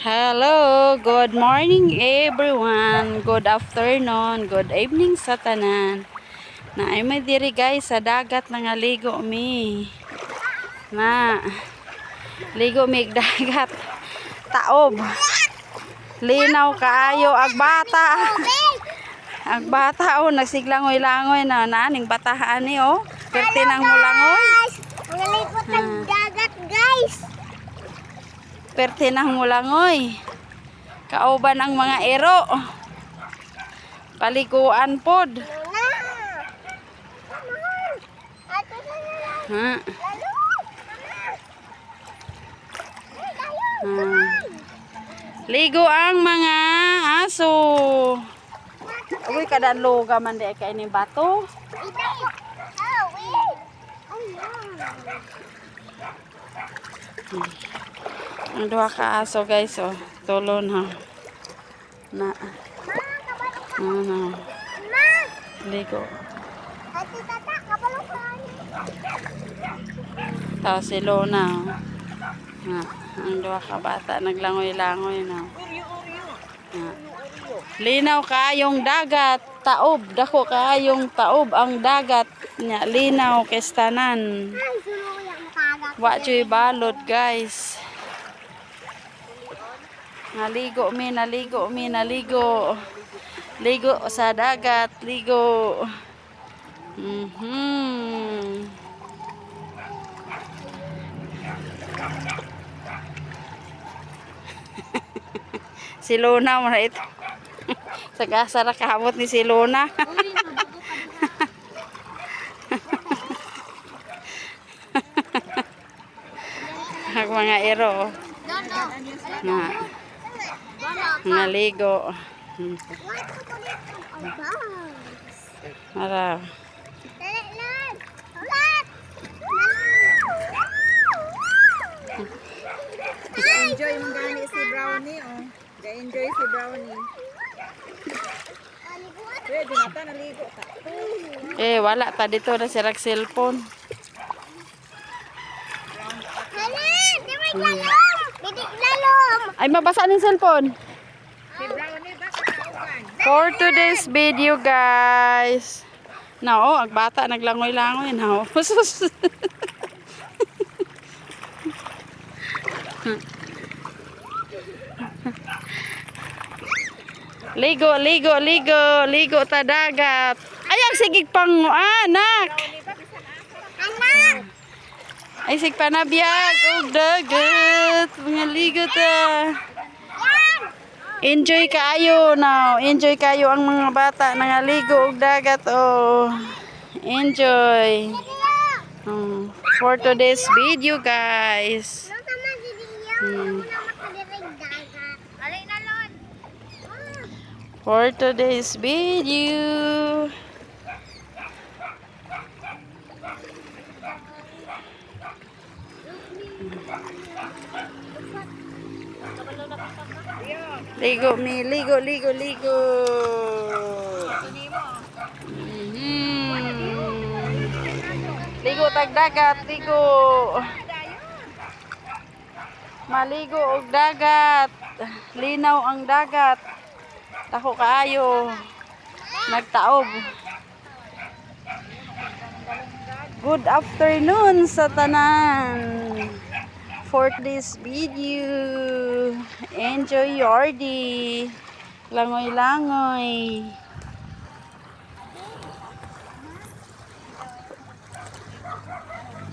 Hello, good morning everyone. Good afternoon, good evening sa tanan. Naay may diri guys sa dagat nga ligo mi. Na ligo mi dagat. Taob. Linaw kaayo ag bata. Ag bata nagsiglangoy-langoy na naning batahan ni Perti nang mulangoy. Ngalipot ang dagat guys. Perti nang mulangoy. Kauban ang mga ero. Paliguan pod. Ha. Ligo ang mga aso. Uy, kadalo ka man di kay ni bato. Ang duha ka aso guys tulon ha. Na. Ligo. Tapos si Lona. Ang duha ka bata naglangoy-langoy na. Linaw kaayong dagat, taob, dako kaayong taob ang dagat nya linaw kestanan. Wa choy balod guys. Naligo. Ligo sa dagat, ligo. Si Lona mo na ito. Sagasa kamot ni si Lona. Ang mga ero. Naligo. Mara. Enjoy mo gani si Brownie enjoy si Brownie. Pwede na ta naligo ta. Wala pa dito na si cellphone. Ay, mabasa ng cellphone. Si Brownie ba sa kauban? For today's video, guys. Ag bata naglangoy-langoy na. Ligo ta dagat. Ayang sigig pang anak. Ay sig panabiyag og dagat. Mga ligo ta. Enjoy kayo now. Enjoy kayo ang mga bata nangaligo og dagat Enjoy. For today's video, guys. For today's video. Ligo. Ligo tag dagat, ligo. Maligo og dagat. Linaw ang dagat. Dako kaayo. Nagtaob. Good afternoon sa tanan. For this video, enjoy your day. Langoy-langoy.